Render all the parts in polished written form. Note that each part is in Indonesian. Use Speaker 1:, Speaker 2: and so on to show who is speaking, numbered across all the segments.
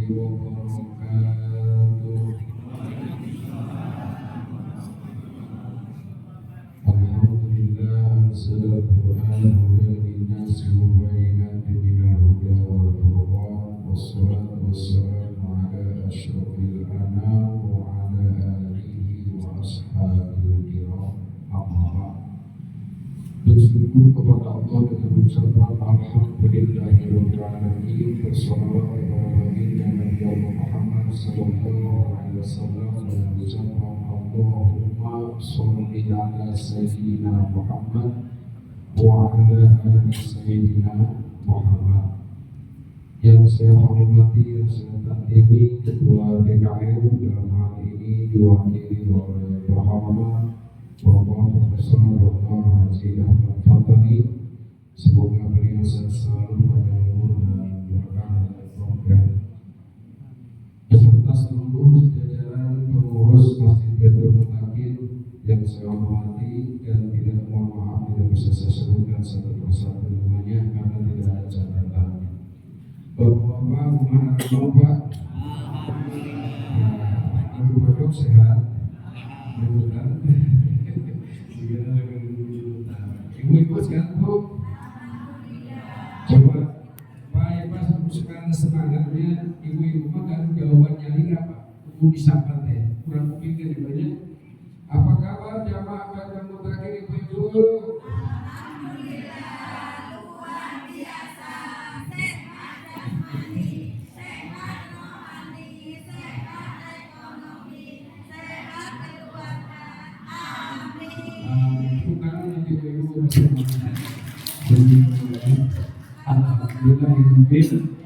Speaker 1: wabarakatuh. Alhamdulillah anzala al-Qur'ana lin-nasi mubayyinatin minal huda wal furqan wassalatu wassalamu ala asyrafil anam wa ala alihi wa ashabihi kiram. Amma ba'd. Bersyukur kepada Allah dengan ucapan alhamdulillahirabbil alamin, bersalawat kepada baginda Nabi Muhammad sallallahu alaihi wasallam dengan ucapan Allahumma sholli ala sayyidina Muhammad wa ala ali sayyidina Muhammad. Yang saya hormati, yang saya tandingi Ketua DKM dalam hal ini diwakili oleh Bapak Profesor Dr. Haji Ahmad Fatani. Semoga beliau selalu pada umur dan berkah dan program. Beserta seluruh jajaran pengurus Masjid Baitul Mutakin yang saya hormati dan tidak mohon maaf tidak bisa saya sebutkan satu persatu namanya karena tidak ada catatannya. Bapak-bapak, mohon Bapak. Ibu-ibu sehat. Ibu-ibu sekarang Bu, coba Pak Eva sekarang semangatnya ibu-ibu mah kan jawabannya ini apa? Ibu disapa teh, kurang kupikir banyak. Apa kabar jamaah Baitul Mutakin ibu-ibu?
Speaker 2: Alhamdulillah luar biasa, sehat jasmani, sehat rohani, sehat ekonomi, sehat keluarga. Amin.
Speaker 1: Bukan ibu-ibu bersama. Alhamdulillah ibu-ibu.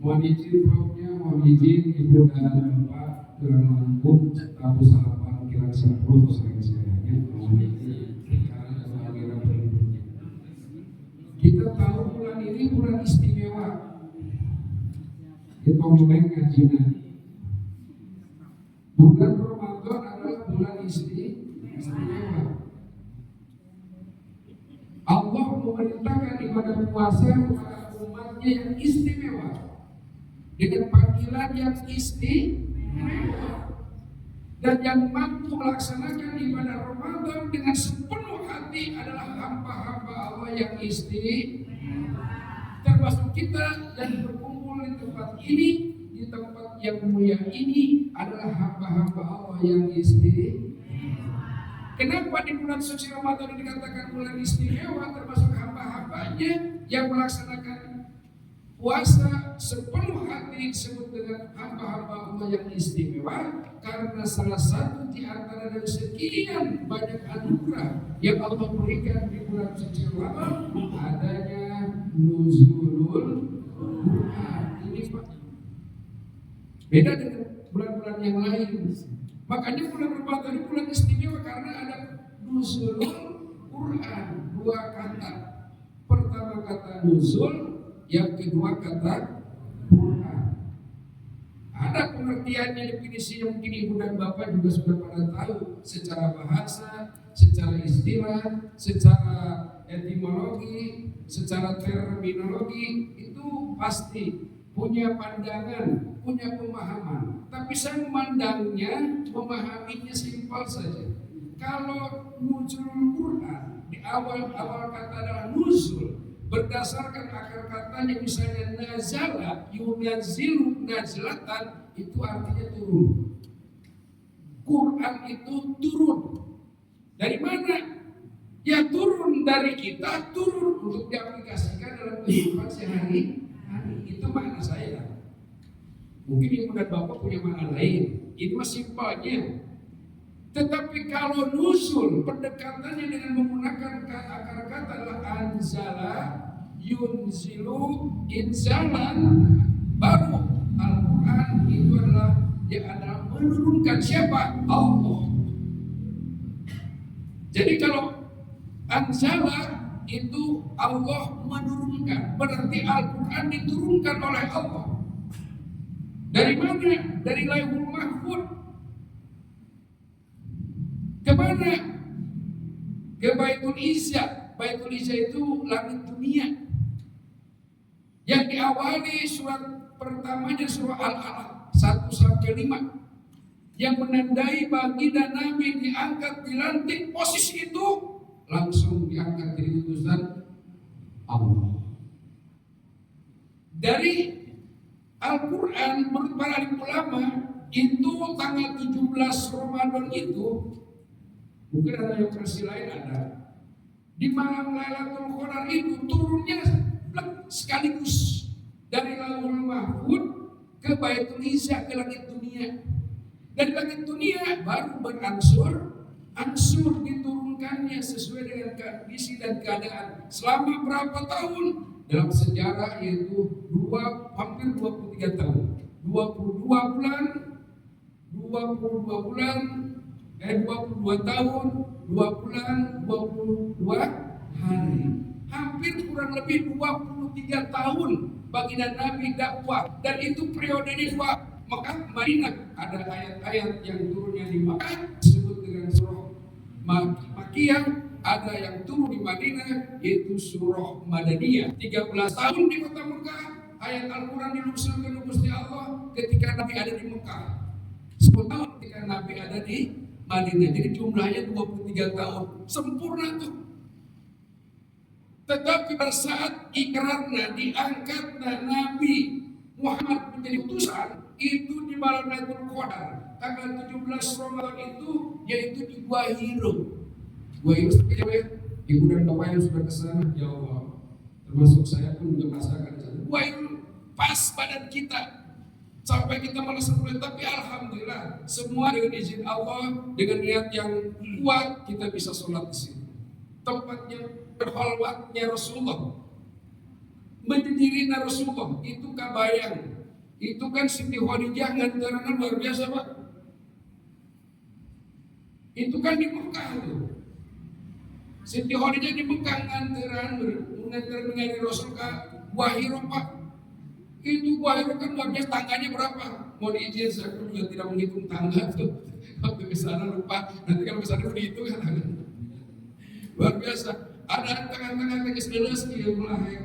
Speaker 1: Mohon izin Profnya, mohon izin Ibu dan Bapak Tuan Lampung, Tabu Salapan Kilang 10 sayang-sayangnya, mohon izin karena ada agenda berikutnya. Kita tahu bulan ini bulan istimewa. Kita mulai ngaji nanti. Bulan Ramadan adalah bulan istimewa. Allah memerintahkan ibadah puasa kepada umatnya yang istimewa dengan panggilan yang istimewa, dan yang mampu melaksanakan ibadah Ramadan dengan sepenuh hati adalah hamba-hamba Allah yang istimewa. Termasuk kita yang berkumpul di tempat ini, di tempat yang mulia ini adalah hamba-hamba Allah yang istimewa. Kenapa di bulan suci Ramadan dikatakan bulan istimewa, termasuk hamba-hambanya yang melaksanakan puasa sepenuh hati disebut dengan hamba-hamba Allah yang istimewa? Karena salah satu di antara dari sekian banyak anugerah yang Allah berikan di bulan suci Ramadan adanya nuzulul Quran. Ini Pak, beda dengan bulan-bulan yang lain. Makanya bulan Ramadan ini bulan istimewa karena ada nuzulul Quran, dua kata. Pertama kata nuzul, yang kedua kata Quran. Ada pengertiannya, definisinya mungkin ibu dan bapak juga sudah pada tahu secara bahasa, secara istilah, secara etimologi, secara terminologi itu pasti punya pandangan, punya pemahaman. Tapi saya memandangnya, memahaminya simpel saja. Kalau nuzul Quran di awal kata adalah nuzul, berdasarkan akar katanya misalnya nazala yunazzilu nazlatan, itu artinya turun. Quran itu turun. Dari mana? Ya turun dari kita, turun untuk diaplikasikan dalam kehidupan sehari-hari. Itu makna saya. Mungkin ibu dan bapak punya makna lain. Ini mah simpelnya. Tetapi kalau nuzul pendekatannya dengan menggunakan akar kata adalah anzala yunzilu inzalan, baru Al-Quran itu adalah dia adalah menurunkan siapa? Allah. Jadi kalau anzala itu Allah menurunkan, berarti Al-Quran diturunkan oleh Allah. Dari mana? Dari Lauhul Mahfuz. Kemana? ke Baitul Izza. Baitul Izza itu langit dunia. Yang diawali surat pertamanya surah Al-Alaq 1 sampai 5 yang menandai baginda Nabi diangkat, dilantik. Posisi itu langsung diangkat jadi utusan Allah. Dari Al-Quran menurut para ulama itu tanggal 17 Ramadan itu, mungkin ada yang versi lain ada, di malam Lailatul Qadar itu turunnya sekaligus dari Lauhul Mahfuz ke Baitul Izza, ke langit dunia. Dari langit dunia baru berangsur diturunkannya sesuai dengan kondisi dan keadaan. Selama berapa tahun? Dalam sejarah yaitu hampir 23 tahun. 22 bulan, 22 tahun, 2 bulan, 22 hari. Hampir kurang lebih 23 tahun baginda Nabi dakwah, dan itu periode di Mekah, Madinah. Ada ayat-ayat yang turunnya di Mekah disebut dengan surah Makiyah, ada yang turun di Madinah yaitu surah Madaniyah. 13 tahun di kota Mekah, ayat Al-Quran dinurunkan oleh Gusti Allah ketika Nabi ada di Mekah. 10 tahun ketika Nabi ada di Madinah. Jadi jumlahnya 23 tahun. Sempurna tuh. Tetapi pada saat ikrarnya diangkatnya Nabi Muhammad menjadi utusan, itu di malam Lailatul Qadar tanggal 17 Ramadan itu, yaitu di Gua Hiro. Gua Hiro seperti apa ya? Ibu dan bapak yang sudah kesana, ya Allah, termasuk saya pun juga merasakan di sana. Gua Hiro pas badan kita sampai kita merasa boleh, tapi alhamdulillah semua dengan izin Allah, dengan niat yang kuat kita bisa sholat di sini. Tempatnya berholwatnya Rasulullah, berdirinya Rasulullah, itu kabayang. Itu kan Siti Khadijah nganteran luar biasa, Pak. Itu kan di Mekah tuh. Siti Khadijah di Mekah nganteran mengenai Rasul ke Gua Hiro, Pak. Itu Gua Hiro kan luar biasa, tangganya berapa? Mau diizin, saya juga tidak menghitung tangga tuh. Waktu kesana lupa, nanti kalau kesana berhitung kan. Luar biasa. Ada tangan-tangan yang sedeles dia mulai.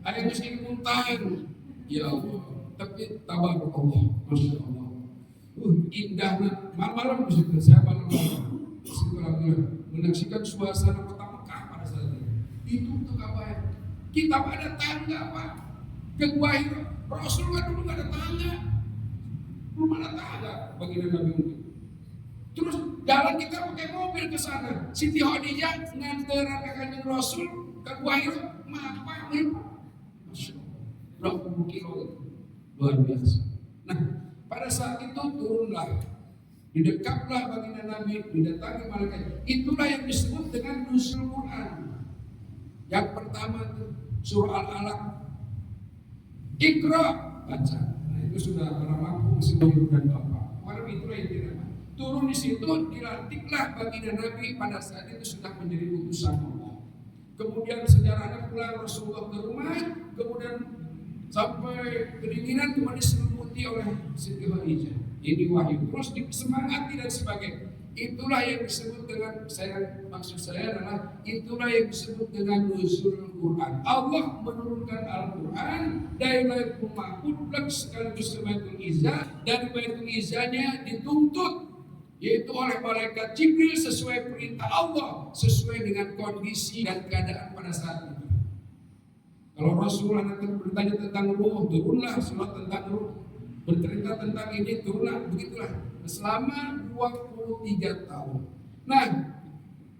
Speaker 1: Ayat muslim muntahan. Ya Allah, tapi tabarok Allah, Masya Allah. Indahnya malam-malam bisa saya malam-malam menyaksikan suasana kota Mekah pada saat itu untuk apa ya? Kita ada tangga, Pak. Ke Gua Hiro, Rasulullah dulu nggak ada tangga, belum ada tangga bagi Nabi mungkin. Terus jalan kita pakai mobil ke sana. Siti Khadijah nganteran kanjeng Rasul ke Gua Hiro, apa nih? Berapa puluh kilo itu, luar biasa. Nah, pada saat itu turunlah, didekaplah baginda Nabi, didatangi malaikat. Itulah yang disebut dengan nuzul Quran. Yang pertama itu surah Al-Alaq, Iqra, baca. Nah, itu sudah para mampu masih ibu dan bapak. Karena itulah yang direma. Turun di situ, dilantiklah baginda Nabi pada saat itu sudah menjadi utusan Allah. Kemudian sejarahnya pulang Rasulullah ke rumah, kemudian sampai kedinginan kembali diselimuti oleh Siti Khadijah. Ini wahyu, terus disemangati dan sebagainya. Itulah yang disebut dengan, maksud saya adalah itulah yang disebut dengan nuzul Quran. Allah menurunkan Al-Quran dari Baitul Mahfuz sekaligus ke Baitul Izza. Dari Baitul Izzanya dituntut, yaitu oleh malaikat Jibril sesuai perintah Allah, sesuai dengan kondisi dan keadaan pada saat itu. Kalau Rasulullah nanti bertanya tentang ruh, turunlah surat tentang ruh. Bercerita tentang ini, turunlah, begitulah. Selama 23 tahun. Nah,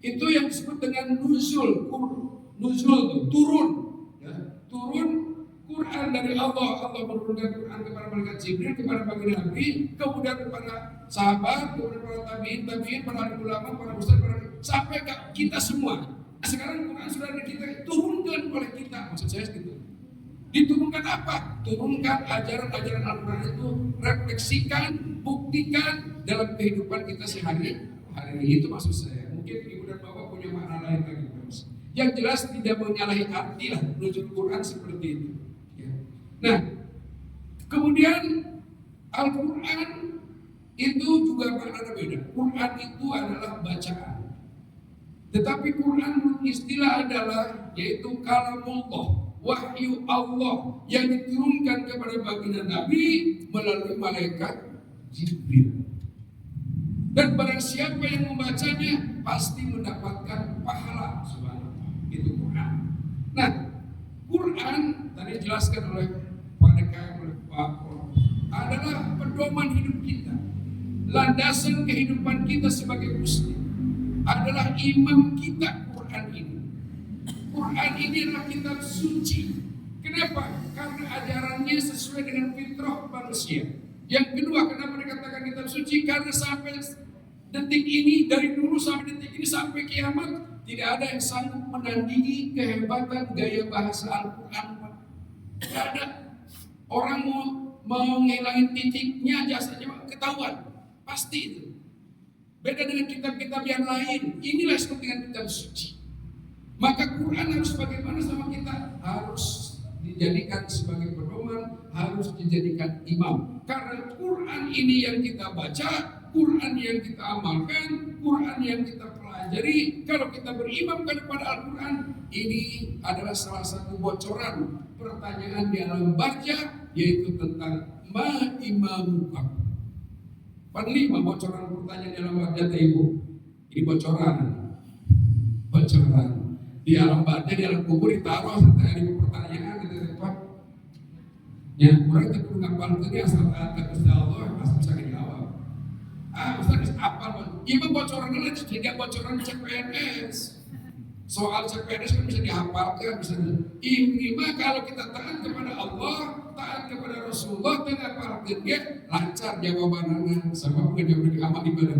Speaker 1: itu yang disebut dengan nuzul. Nuzul itu turun. Ya, turun Quran dari Allah. Allah menurunkan Quran kepada malaikat Jibril, kepada baginda Nabi, kemudian kepada sahabat, kemudian para tabi'in, para ulama, para ustaz, sampai ke kita semua. Sekarang Quran sudah kita turunkan oleh kita, maksud saya gitu. Diturunkan apa? Turunkan ajaran-ajaran Al-Quran itu, refleksikan, buktikan dalam kehidupan kita sehari-hari. Itu maksud saya. Mungkin ibu dan bapak punya makna lain lagi. Yang jelas tidak menyalahi arti lah nuzul Quran seperti itu. Ya. Nah, kemudian Al-Quran itu juga makna beda. Quran itu adalah bacaan. Tetapi Quran menurut istilah adalah yaitu kalamullah, wahyu Allah yang diturunkan kepada baginda Nabi melalui malaikat Jibril. Dan barang siapa yang membacanya pasti mendapatkan pahala subhanallah. Itu Quran. Nah, Quran tadi dijelaskan oleh Pak DKM, oleh Pak Prof, adalah pedoman hidup kita. Landasan kehidupan kita sebagai muslim adalah imam kita Quran ini. Quran ini adalah kitab suci. Kenapa? Karena ajarannya sesuai dengan fitrah manusia. Yang kedua, kenapa dikatakan kitab suci? Karena sampai detik ini, dari dulu sampai detik ini sampai kiamat, tidak ada yang sanggup menandingi kehebatan gaya bahasa Al-Quran. Tidak ada. Orang mau ngilangin titiknya aja saja ketahuan. Pasti itu. Beda dengan kitab-kitab yang lain. Inilah seperti dengan kitab suci. Maka Quran harus bagaimana sama kita? Harus dijadikan sebagai pedoman, harus dijadikan imam. Karena Quran ini yang kita baca, Quran yang kita amalkan, Quran yang kita pelajari. Kalau kita berimam kepada Al-Quran, ini adalah salah satu bocoran pertanyaan di alam baca, yaitu tentang ma imamuka. Panlima bocoran pertanyaan di alam baca Ibu. Ini bocoran. Di alam baca, di alam kubur ditaruh serta ada pertanyaan gitu Pak. Ya, kurang itu perlu ngapal tadi asal kata Allah asal bisa dijawab. Ustaz apal. Ibu bocoran aja tidak bocoran CPNS. Soal CPNS kan bisa dihafalkan, bisa. Ini mah kalau kita taat kepada Allah, taat kepada Rasulullah, dan hafalkan dia lancar jawabannya sama menjawab amal ibadah.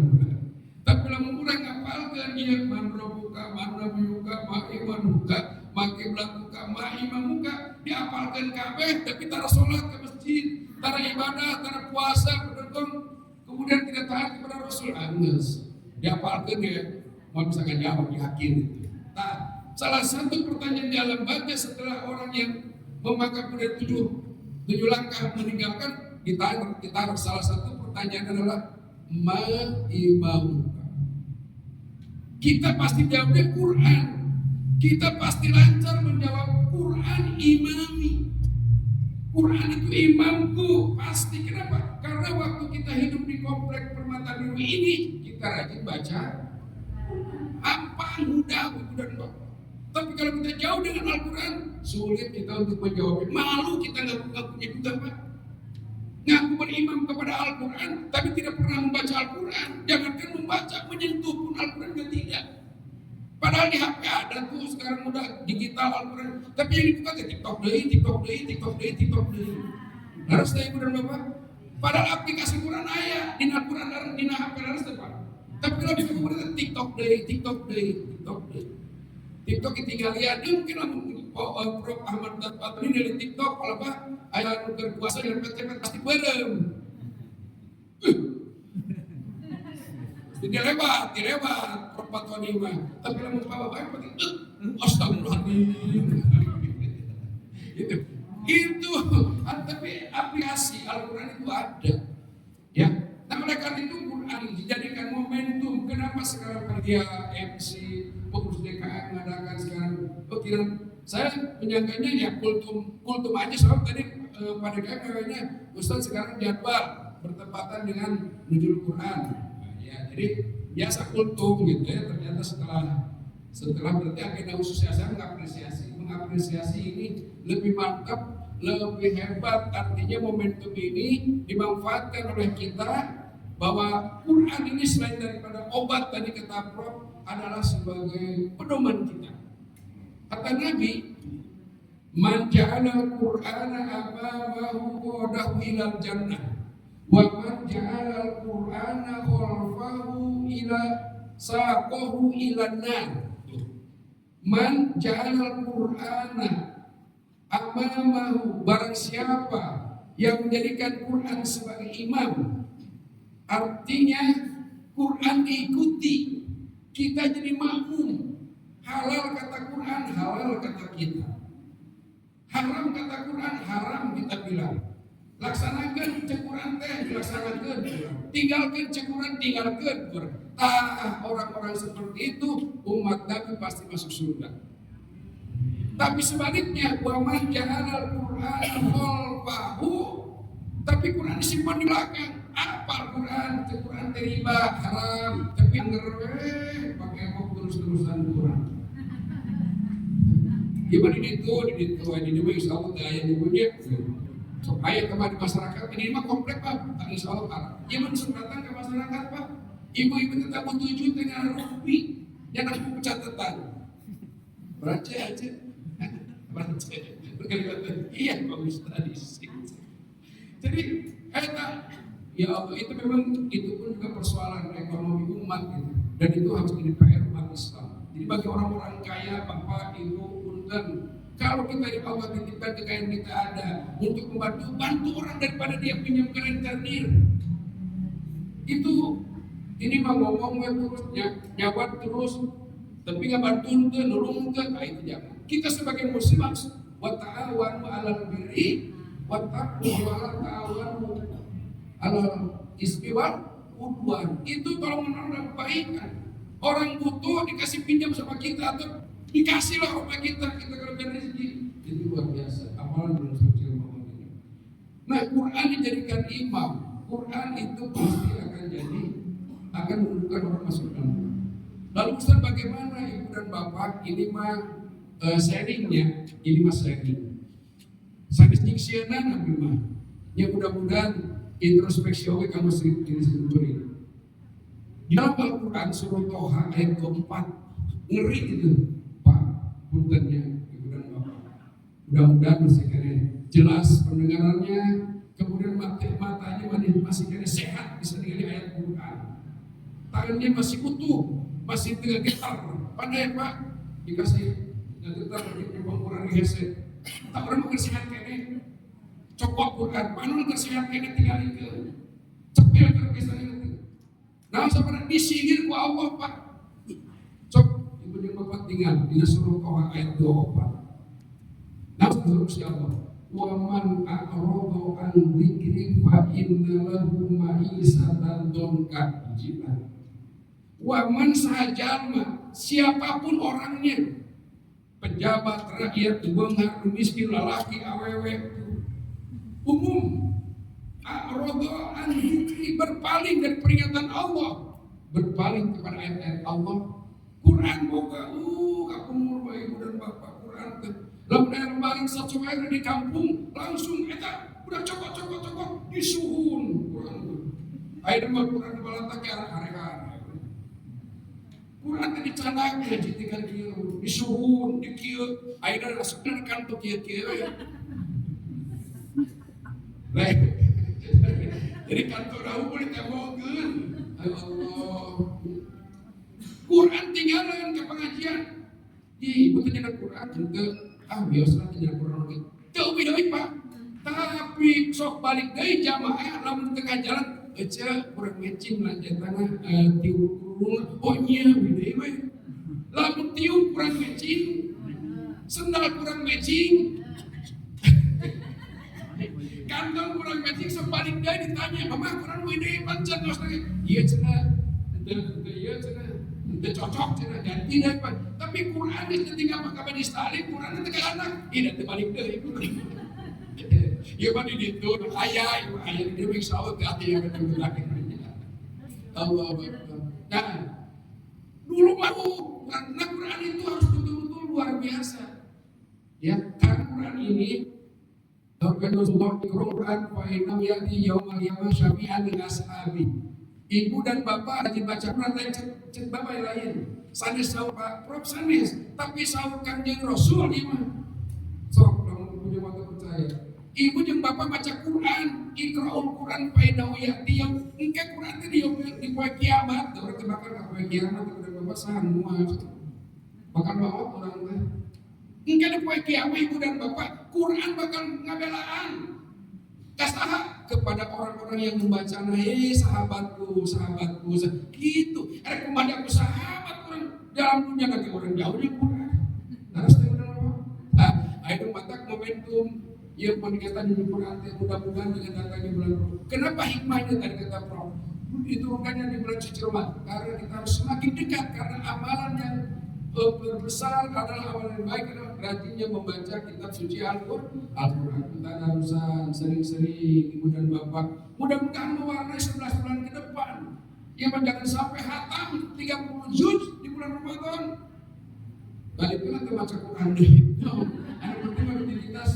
Speaker 1: Tapi kalau kurang hafalkan dia manrobuka, manrabiyuka, ma'imanuka, makiblakuka, ma'imamuka, dihafalkan kabeh, tapi tara sholat ke masjid, tara ibadah, tara puasa, berdengkong, kemudian tidak taat kepada Rasul, angus, dihafalkan dia, mau bisa jawab, yakin itu. Nah, salah satu pertanyaan di alam baca setelah orang yang memakan kemudian tujuh langkah meninggalkan, ditaruh salah satu pertanyaan adalah ma'imamuka. Kita pasti jawabnya Quran. Kita pasti lancar menjawab Quran imami. Quran itu imamku. Pasti. Kenapa? Karena waktu kita hidup di komplek Permata Biru ini, kita rajin baca apa mudah buku dan bapak. Tapi kalau kita jauh dengan Al-Quran, sulit kita untuk menjawabnya. Malu kita nggak punya juga Pak. Ngaku berimam kepada Al-Quran, tapi tidak pernah membaca Al-Quran. Jangankan membaca, menyentuh pun Al-Quran tidak. Padahal di HP ada tuh sekarang udah digital Al-Quran. Tapi yang dibuka TikTok deh. Harus deh ibu dan bapak. Padahal aplikasi Quran ayah, di Al-Quran di HP harus deh Pak. Tapi kalau di Quran TikTok deh. TikTok tinggal lihat, dia mungkin Prof. Ahmad Patri dari TikTok, kalau Pak, ayah nuker puasa dengan cepet pasti berem. Dia lewat, Prof. Patri mah. Tapi kalau mau bapak pasti, astagfirullahaladzim. Itu, tapi aplikasi Al-Quran itu ada, ya. Nah, oleh karena itu Quran dijadikan momentum. Kenapa sekarang dia MC pengurus DKM mengadakan sekarang pikiran saya menyangkanya ya kultum aja. Soal tadi pada kayaknya Ustaz sekarang jadwal bertepatan dengan nuzul Quran. Nah, ya, jadi biasa kultum gitu ya. Ternyata setelah berarti agenda khususnya saya mengapresiasi ini lebih mantap, lebih hebat. Artinya momentum ini dimanfaatkan oleh kita, bahwa Quran ini selain daripada obat tadi kata Prof adalah sebagai pedoman kita. Kata Nabi, man ja'ala al-Qur'ana amamahu qadahu ilal jannah wa man ja'ala al-Qur'ana khalfahu ila saqahu ilan nar. Man ja'ala al-Qur'ana amamahu, barang siapa yang menjadikan Quran sebagai imam, artinya Quran diikuti, kita jadi makmum. Halal kata Quran, halal kata kita. Haram kata Quran, haram kita bilang. Laksanakan cekuran teh, dilaksanakan. Tinggalkan cekuran, tinggalkan. Orang-orang seperti itu umat umat Nabi pasti masuk surga. Tapi sebaliknya, wa man ja'alal Qur'ana khalfahu, tapi Quran disimpan di belakang. Apa Quran? Quran riba haram, tapi ngerwe pakai kok terus-terusan Quran. Gimana itu ini mah insya Allah daya dipunya. So, ayat kepada masyarakat ini mah komplek Pak, tak insya Allah Pak. Gimana datang ke masyarakat Pak? Ibu-ibu tetap tujuh dengan rupi yang aku catatan. Baca aja. Baca. Iya Pak Ustaz. Jadi ya Allah, itu memang itu pun juga persoalan ekonomi umat gitu. Dan itu harus jadi PR umat Islam. Jadi bagi orang-orang kaya, Bapak, Ibu, punten, kalau kita di Allah titipkan kekayaan kita ada untuk bantu orang daripada dia pinjamkan rentenir. Itu ini mah ngomongnya terus nyawat terus, tapi nggak bantu tuh, nolong tuh, itu jangan. Kita sebagai muslim wa ta'awanu 'alal birri wa taqwa wa la ta'awanu 'alal ismi wal udwan. Itu tolong menolong kebaikan. Orang butuh dikasih pinjam sama kita atau dikasih lah sama kita kelebihan rezeki. Itu luar biasa. Amalan bulan suci Ramadan ini. Nah, Quran dijadikan imam. Quran itu pasti akan menunjukkan orang masuk neraka. Lalu Ustaz, bagaimana Ibu dan Bapak ini mah sharingnya? Ini mah sharing. Sanes jiksiana nabi mah. Ya mudah-mudahan introspeksi oke kamu sendiri. Di dalam Al-Quran surah Toha ayat keempat, ngeri itu Pak puntennya Ibu dan Bapak. Mudah-mudahan masih kena jelas pendengarannya, kemudian matanya masih kena sehat, bisa dengar ayat Quran. Tangannya masih utuh, masih tengah getar. Pandai Pak, dikasih getar di pengurangan headset. Tak orang bersehat kene, cokok Quran, mana bersehat kene tinggal ke cepil terkesan. Nah, sebenarnya disihir ku Allah Pak. Cok, Ibu dan Bapak tinggal di surah Toha ayat 24. Nah, terus ya Allah. Wa man a'rada an dzikri fa inna lahu ma'isatan donka. Wa man sajalma, siapapun orangnya, pejabat, rakyat, beunghar, miskin, lelaki, awewe, umum. A'rada an dzikri, berpaling dari peringatan Allah, berpaling kepada ayat-ayat Allah. Quran boga kapungmul Ibu dan Bapak Quran teh. Lamun aya lembaring sacuair di kampung langsung eta udah cokok disuhun Quran. Aya mah Quran balanta ke arek-arek. Quran teh dicanang ya jitikan kieu, disuhun, di kieu. Aya rasukna kantor kieu-kieu. Jadi kantor dahu boleh temogeun. Ayo Allah. Quran tinggalan ke pengajian. Ibu teh nyana Quran juga biasa nyana Quran lagi. Teu deui Pak. Tapi sok balik deui jamaah lamun tengah jalan ece kurang matching lanjutana tiup kurung. Oh nya deui we. Lamun tiup kurang matching, sendal kurang matching. Kantong kurang matching sebalik dia ditanya, Mama kurang ini pancen tos lagi. Iya cenah, iya cenah, ente cocok cenah ganti deh Pak. Tapi Quran itu tinggal pakai di stali, Quran itu ke anak, ini terbalik deh. Iya Pak di itu ayah di dewi sawat ke hati yang betul lagi. Allah Akbar. Nah, dulu mau karena Quran itu harus betul-betul luar biasa. Ya, karena Quran ini Rasulullah Quran fa'inam ya'ti yawmal qiyamah syafi'an li ashabi. Ibu dan Bapak lagi baca Quran lain cek Bapak yang lain. Sanes sahur Pak Prof sanes, tapi sahur Kanjeng Rasul ieu mah. Sok lamun punya mata percaya. Ibu jeung Bapak baca Quran, Iqra'ul Quran fa'inam ya'ti yang engke Quran teh di poe kiamat, urang teh bakal ka poe kiamat udah Bapak sanua. Bakal bawa urang teh. Engke di poe kiamat Ibu dan Bapak Quran bakal ngabelaan kasaha kepada orang-orang yang membaca sahabatku gitu. Ada kepada aku sahabat orang dalam dunia lagi orang jauhnya Quran. Terus ayo matak momentum yang peningkatan di Quran mudah-mudahan dengan datangnya bulan Ramadan. Kenapa hikmahnya tadi kata Prof? Diturunkannya di bulan suci Ramadan karena kita harus semakin dekat karena amalan yang memperbesar adalah amal yang baik adalah rajinnya membaca kitab suci Al-Quran. Kita harusan sering-sering ibu dan bapak. Mudah-mudahan mewarnai 11 bulan ke depan. Ya, jangan sampai hatam 30 juz di bulan Ramadan. Balik kita baca Quran deh. Ada penting rutinitas.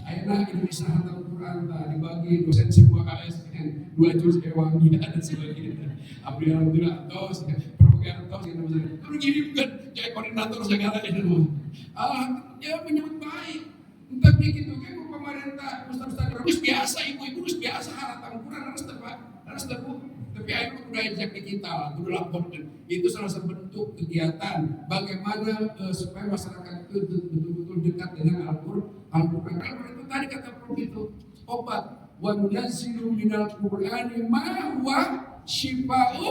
Speaker 1: Ayolah Indonesia hatam Quran dibagi dosen semua ASN 2 juz ewangi dan sebagainya. Alhamdulillah tos, propaganda tos gitu misalnya. Terus gini bukan jadi koordinator segala itu. Ya menyambut baik. Tapi gitu kan pemerintah ustaz-ustaz harus biasa, ibu-ibu harus biasa hatam Quran harus tepat. Tapi ayo udah ajak kita, udah laporkan. Itu salah satu bentuk kegiatan bagaimana supaya masyarakat itu betul-betul dekat dengan Al-Quran. Al-Quran itu tadi kata Prof itu obat. Wa nunazzilu minal Qur'ani ma huwa syifa'u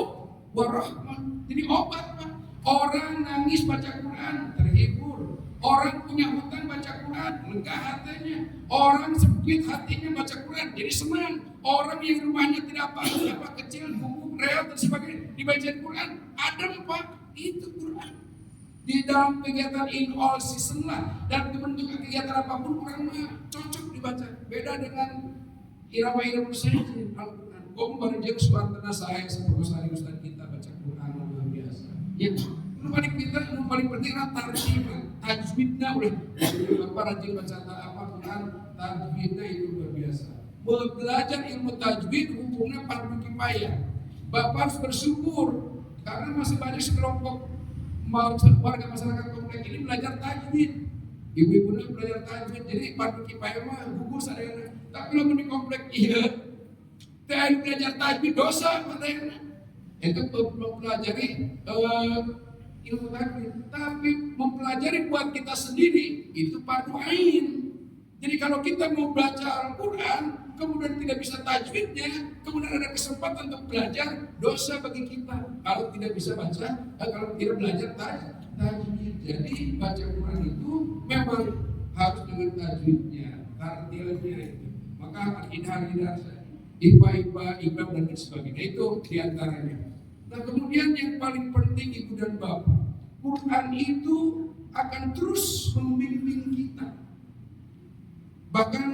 Speaker 1: wa rahmah. Jadi obat, Pak. Orang nangis baca Quran terhibur. Orang punya hutang baca Quran lega hatinya. Orang sempit hatinya baca Quran jadi senang. Orang yang rumahnya tidak apa kecil, gubuk, reot dan sebagainya dibaca Quran adem, Pak. Itu Quran. Di dalam kegiatan in all season lah dan bentuk kegiatan apapun Quran cocok dibaca. Beda dengan irama-irama saya Al-Quran. Kau bareng suara saya seperti Ustaz kita baca Quran luar biasa. Ya, paling penting tarjimah, tajwidnya udah apa rajin baca Quran, tajwidnya itu luar biasa. Belajar ilmu tajwid hukumnya fardu kifayah. Bapak harus bersyukur karena masih banyak sekelompok warga masyarakat komplek ini belajar tajwid. Ibu-ibu belajar tajwid, jadi fardu kifayah mah gugur sadayana. Tapi kalau di komplek iya, teh belajar tajwid dosa katanya. Itu mempelajari ilmu tajwid, tapi mempelajari buat kita sendiri itu fardu ain. Jadi kalau kita mau baca Al-Quran, kemudian tidak bisa tajwidnya, kemudian ada kesempatan untuk belajar, dosa bagi kita. Kalau tidak bisa baca, kalau tidak belajar tajwid. Jadi baca Quran itu memang harus dengan tajwidnya, tartilnya itu. Maka hidar ipa, iqam dan sebagainya itu diantaranya. Nah kemudian yang paling penting ibu dan bapak, Quran itu akan terus membimbing kita. Bahkan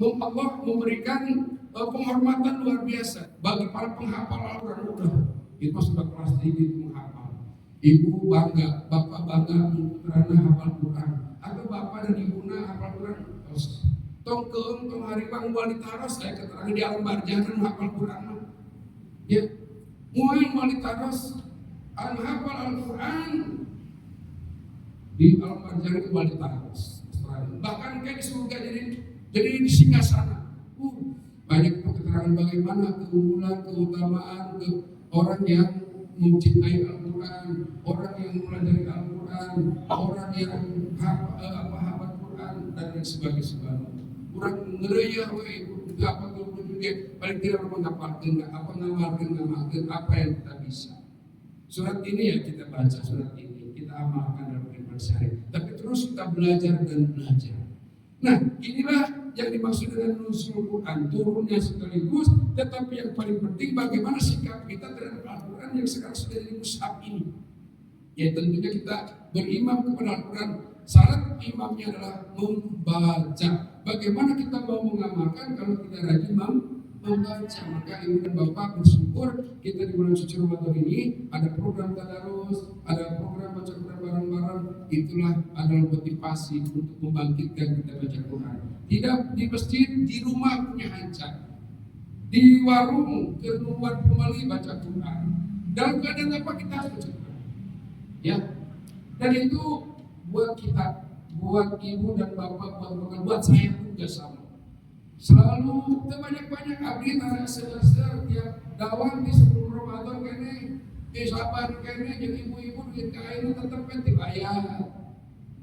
Speaker 1: Allah memberikan penghormatan luar biasa bagi para penghafal Al-Quran. Itu sudah kelas tinggi menghafal. Ibu bangga, bapak bangga karena hafal Quran. Atau bapak dan ibu hafal Quran. Tong hari bang wali taros saya keterangan di alam barjahan hafal Quran. Ya, mulai wali taros hafal Al-Quran di alam barjahan itu wali taros. Bahkan kayak di surga jadi di singgasana. Banyak keterangan bagaimana keunggulan, keutamaan ke orang yang mencintai Al-Quran, orang yang mempelajari Al-Quran, orang yang hafal Quran dan lain sebagainya. Orang ngeraya, itu apa dia paling tidak menghafalkan, ngamalkan apa yang kita bisa. Surat ini ya kita baca surat ini, kita amalkan dalam kehidupan sehari. Tapi terus kita belajar dan belajar. Nah, inilah yang dimaksud dengan nuzul Quran, turunnya sekaligus, tetapi yang paling penting bagaimana sikap kita terhadap Al-Quran yang sekarang sudah jadi mushaf ini. Ya tentunya kita berimam kepada Al-Quran. Syarat imamnya adalah membaca. Bagaimana kita mau mengamalkan kalau tidak rajin membaca? Maka ibu dan bapak bersyukur kita di bulan suci Ramadan ini ada program tadarus, ada program baca Quran bareng-bareng. Itulah adalah motivasi untuk membangkitkan kita baca Quran. Tidak di masjid, di rumah punya hancur, di warung keluar kembali baca Quran. Dalam keadaan apa kita harus baca Quran? Ya, dan itu buat kita, buat ibu dan bapak, buat saya juga sama. Selalu banyak-banyak abdi tara seser tiap dawang di sebelum Ramadan kene sabar kene jeung ibu-ibu duit kain tetep penting ayat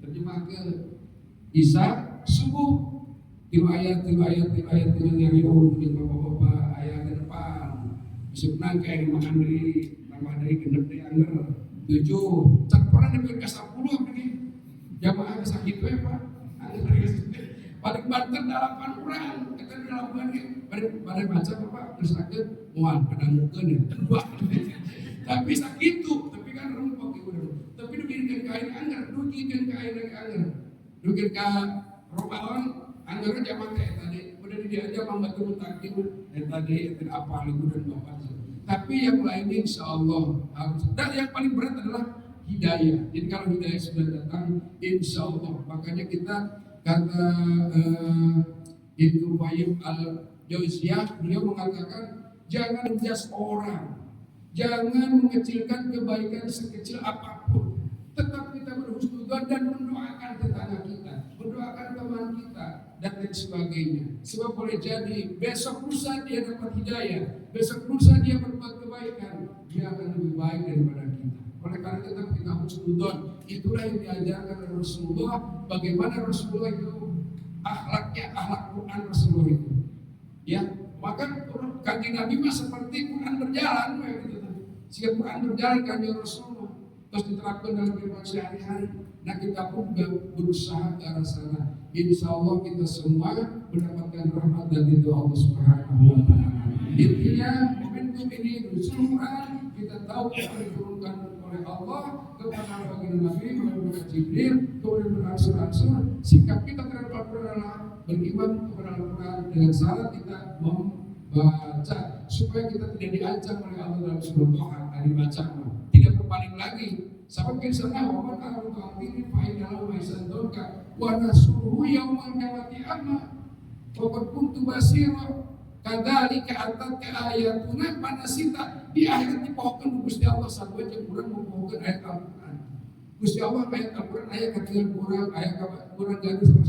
Speaker 1: terjemahkeun Isa subuh tilu ayat ngariung jeung bapak-bapak ayat ke depan isukna kayak makan dari genep deui anger 7 cak pernah nepi ka 10 abdi jamaah sakit we Pak paling banter dalapan urang kita di dalapan pada baca Bapak terus sakit mual pada mukeun ya tapi sakit tuh tapi kan rumpok ibu. Tapi kain anggar, dugikeun ka aing anggar. Dugikeun ka Ramadan, anggar jamaah teh tadi. Udah diajak membantu takdir tadi itu apa ibu dan bapak. Tapi yang lainnya insya Allah harus. Dan yang paling berat adalah hidayah. Jadi kalau hidayah sudah datang, insya Allah. Makanya kita kata Ibnu Qayyim al-Jauziyah, beliau mengatakan jangan menjudge orang, jangan mengecilkan kebaikan sekecil apapun. Tetap kita berhusnudzon dan mendoakan tetangga kita, mendoakan teman kita dan lain sebagainya. Sebab boleh jadi besok lusa dia dapat hidayah, besok lusa dia berbuat kebaikan, dia akan lebih baik daripada kita. Oleh karena tetap kita husnudzon. Itulah yang diajarkan oleh Rasulullah. Bagaimana Rasulullah itu akhlaknya, akhlak Quran Rasulullah itu. Ya, maka kanjeng Nabi mah seperti Quran berjalan, gitu. Sehingga Quran berjalan kanjeng Rasulullah terus diterapkan dalam kehidupan sehari-hari. Nah kita pun juga berusaha ke arah sana. Insya Allah kita semua mendapatkan rahmat dan ridho Allah Subhanahu wa Ta'ala. Intinya momentum ini Quran kita tahu apa yang diturunkan oleh Allah kepada baginda Nabi melalui Jibril, kemudian berangsur-angsur sikap kita terhadap Al-Quran adalah beriman kepada Al-Quran dengan syarat kita membaca supaya kita tidak diancam oleh Allah dalam sebuah Tuhan dibaca tidak berpaling lagi. Sampai misalnya waman al ini fa'idalau maisan dolka wa nasuruhu yaumal qiyamati amma wa qad kuntu basira kadzalika atatka ayatuna panasita. Di akhirat dipohokeun Gusti Allah sarua jeung urang mempohokeun ayat Al-Qur'an. Gusti Allah ayat Al-Qur'an ayat katian urang ayat urang gaduh sama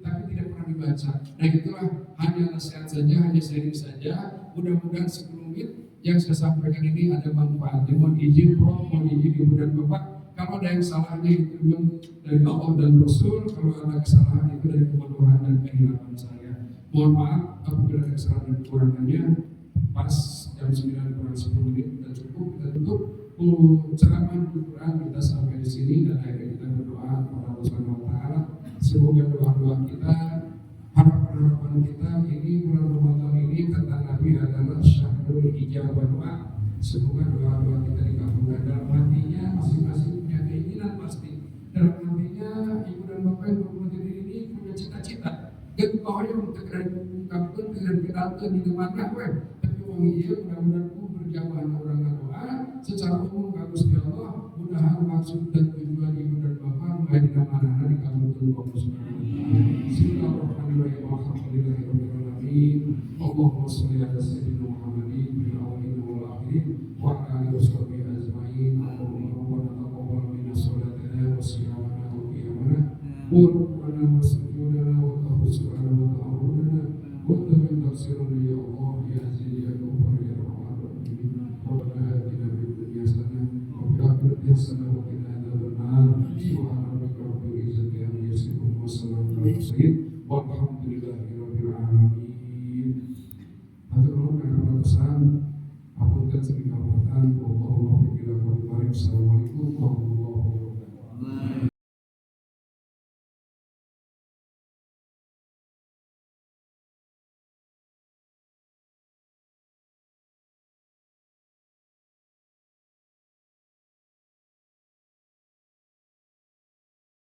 Speaker 1: tapi tidak pernah dibaca. Nah itulah hanya nasihat saja, hanya sharing saja. Mudah-mudahan sekelumit yang saya sampaikan ini ada manfaatnya. Mohon izin Prof, mohon izin Ibu dan Bapak, kalau ada yang salahnya itu dari Allah dan Rasul, kalau ada kesalahan itu dari kebodohan dan kehilangan saya. Mohon maaf apabila ada kesalahan dan kekurangannya. Pas jam 9 kurang 10 menit kita cukup, kita tutup ceramah Al-Quran kita sampai di sini dan akhirnya kita berdoa kepada Allah Subhanahu wa Ta'ala. Semoga doa-doa kita, harapan-harapan kita ini bulan Ramadan ini kata Nabi adalah syahrul ijabah doa. Semoga doa-doa kita dikabulkan. Dalam hatinya masing-masing punya keinginan pasti. Dalam hatinya ibu dan bapak yang berbuat ini punya cita-cita. Dan kau tegeran ungkapkan, tegeran kenalkan di mana tapi wong iya mudah-mudahan berjamaah orang doa secara umum bagus ya Allah. Mudah-mudahan maksud dan tujuan ibu dan bapak menjadi mana-mana dikabulkan Allah Subhanahu wa Ta'ala. Bismillahirrahmanirrahim. Alhamdulillahirabbil alamin. Allahumma shalli ala sayyidina Muhammadin fil awwalin wal akhirin wa ala alihi washabihi ajmain. Allahumma rabbana taqabbal minna salatana wa siyamana wa qiyamana wa ruku'ana wa sujudana wa tafsirana wa ta'arudana wa tamin tafsirana ya Allah ya aziz ya ghafar ya rahman rahim. Rabbana atina fid dunya hasanah wa fil akhirati hasanah wa qina adzabannar. Subhana rabbika rabbil izzati amma yasifun wa salamun alal mursalin walhamdulillahi